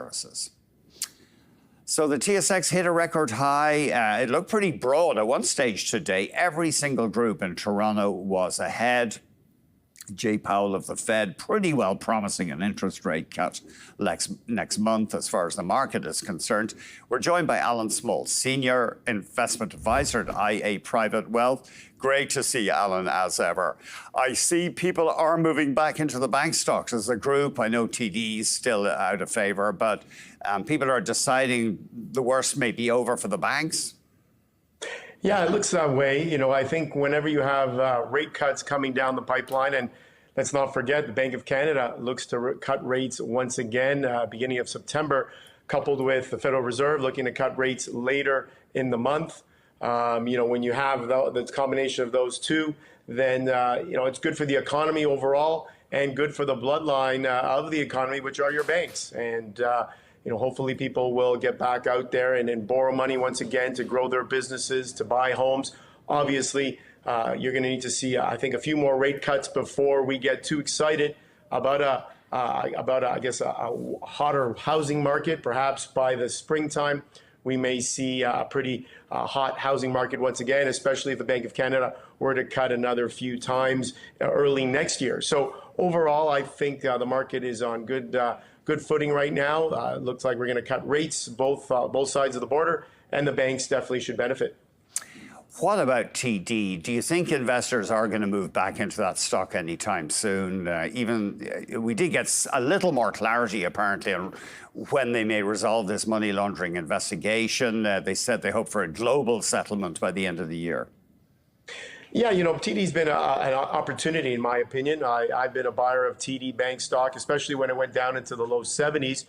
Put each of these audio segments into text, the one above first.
viruses. So the TSX hit a record high. It looked pretty broad at one stage today. Every single group in Toronto was ahead. Jay Powell of the Fed pretty well promising an interest rate cut next month as far as the market is concerned. We're joined by Allan Small, Senior Investment Advisor at IA Private Wealth. Great to see you, Allan, as ever. I see people are moving back into the bank stocks as a group. I know TD is still out of favour, but people are deciding the worst may be over for the banks. Yeah, it looks that way. You know, I think whenever you have rate cuts coming down the pipeline, and let's not forget, the Bank of Canada looks to cut rates once again, beginning of September, coupled with the Federal Reserve looking to cut rates later in the month. You know, when you have the combination of those two, then, you know, it's good for the economy overall and good for the bloodline of the economy, which are your banks. And, you know, hopefully people will get back out there and borrow money once again to grow their businesses, to buy homes. Obviously, you're going to need to see, I think, a few more rate cuts before we get too excited about I guess, a hotter housing market. Perhaps by the springtime, we may see a pretty hot housing market once again, especially if the Bank of Canada were to cut another few times early next year. So overall, I think the market is on good footing right now. It looks like we're going to cut rates both sides of the border, and the banks definitely should benefit. What about TD? Do you think investors are going to move back into that stock anytime soon? We did get a little more clarity, apparently, on when they may resolve this money laundering investigation. They said they hope for a global settlement by the end of the year. Yeah, you know, TD's been an opportunity, in my opinion. I've been a buyer of TD Bank stock, especially when it went down into the low 70s.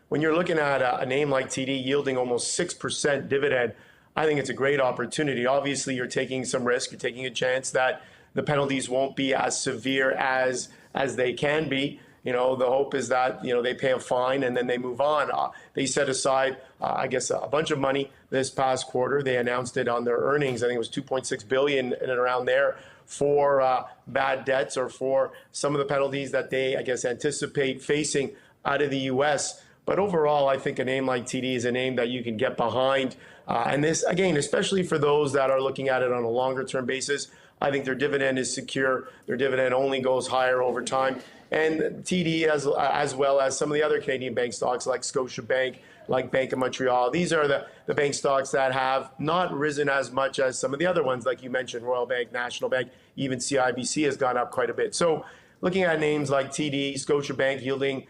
When you're looking at a name like TD yielding almost 6% dividend, I think it's a great opportunity. Obviously, you're taking some risk. You're taking a chance that the penalties won't be as severe as they can be. You know, the hope is that, you know, they pay a fine and then they move on. They set aside, I guess, a bunch of money this past quarter. They announced it on their earnings. I think it was $2.6 billion and around there for bad debts or for some of the penalties that they, I guess, anticipate facing out of the U.S. But overall, I think a name like TD is a name that you can get behind. And this, again, especially for those that are looking at it on a longer term basis, I think their dividend is secure. Their dividend only goes higher over time. And TD, as well as some of the other Canadian bank stocks like Scotiabank, like Bank of Montreal, these are the bank stocks that have not risen as much as some of the other ones, like you mentioned, Royal Bank, National Bank, even CIBC has gone up quite a bit. So looking at names like TD, Scotiabank yielding,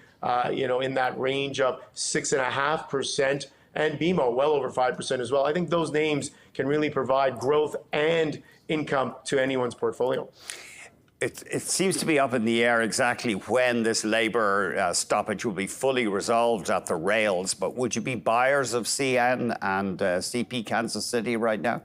you know, in that range of 6.5%, and BMO well over 5% as well. I think those names can really provide growth and income to anyone's portfolio. It seems to be up in the air exactly when this Labour stoppage will be fully resolved at the rails. But would you be buyers of CN and CP Kansas City right now?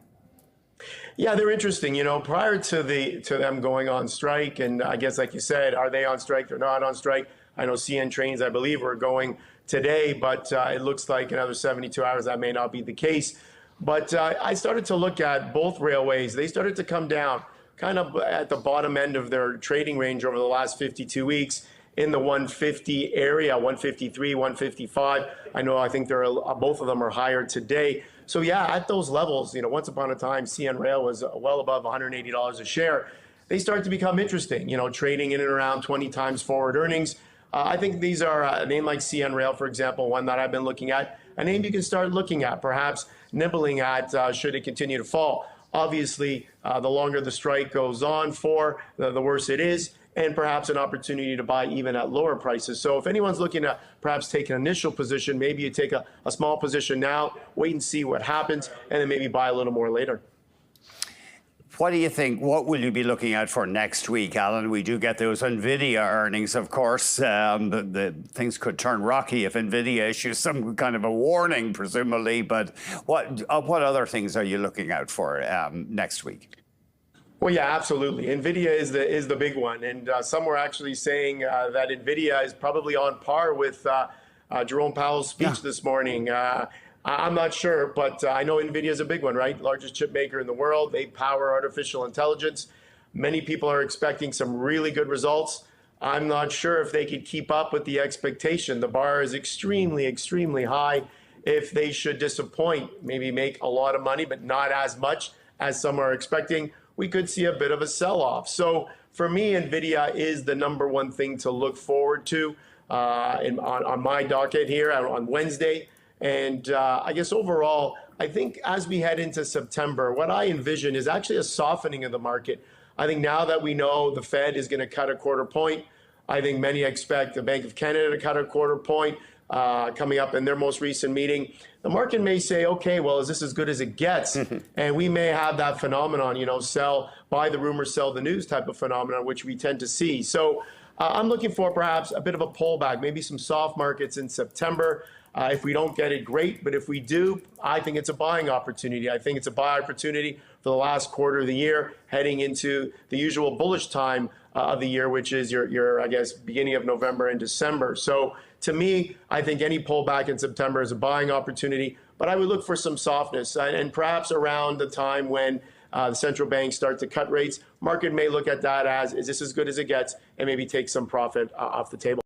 Yeah, they're interesting. You know, prior to them going on strike, and I guess, like you said, are they on strike? They're not on strike. I know CN trains, I believe, are going today, but it looks like another 72 hours that may not be the case. But I started to look at both railways. They started to come down kind of at the bottom end of their trading range over the last 52 weeks in the 150 area, 153, 155. I think both of them are higher today. So yeah, at those levels, you know, once upon a time, CN Rail was well above $180 a share. They start to become interesting, you know, trading in and around 20 times forward earnings. I think these are a name like CN Rail, for example, one that I've been looking at, a name you can start looking at, perhaps nibbling at should it continue to fall. Obviously, the longer the strike goes on for, the worse it is, and perhaps an opportunity to buy even at lower prices. So if anyone's looking to perhaps take an initial position, maybe you take a small position now, wait and see what happens, and then maybe buy a little more later. What do you think? What will you be looking out for next week, Allan? We do get those Nvidia earnings, of course. The things could turn rocky if Nvidia issues some kind of a warning, presumably. But what other things are you looking out for next week? Well, yeah, absolutely. Nvidia is the big one, and some were actually saying that Nvidia is probably on par with Jerome Powell's speech this morning. I'm not sure, but I know Nvidia is a big one, right? Largest chip maker in the world. They power artificial intelligence. Many people are expecting some really good results. I'm not sure if they could keep up with the expectation. The bar is extremely, extremely high. If they should disappoint, maybe make a lot of money, but not as much as some are expecting, we could see a bit of a sell-off. So for me, Nvidia is the number one thing to look forward to on my docket here on Wednesday. And I guess overall, I think as we head into September, what I envision is actually a softening of the market. I think now that we know the Fed is going to cut a quarter point, I think many expect the Bank of Canada to cut a quarter point coming up in their most recent meeting. The market may say, okay, well, is this as good as it gets? And we may have that phenomenon, sell, buy the rumor, sell the news type of phenomenon, which we tend to see. So I'm looking for perhaps a bit of a pullback, maybe some soft markets in September. If we don't get it, great. But if we do, I think it's a buying opportunity. I think it's a buy opportunity for the last quarter of the year, heading into the usual bullish time of the year, which is your I guess, beginning of November and December. So to me, I think any pullback in September is a buying opportunity. But I would look for some softness, and perhaps around the time when the central banks start to cut rates, market may look at that as, is this as good as it gets, and maybe take some profit off the table.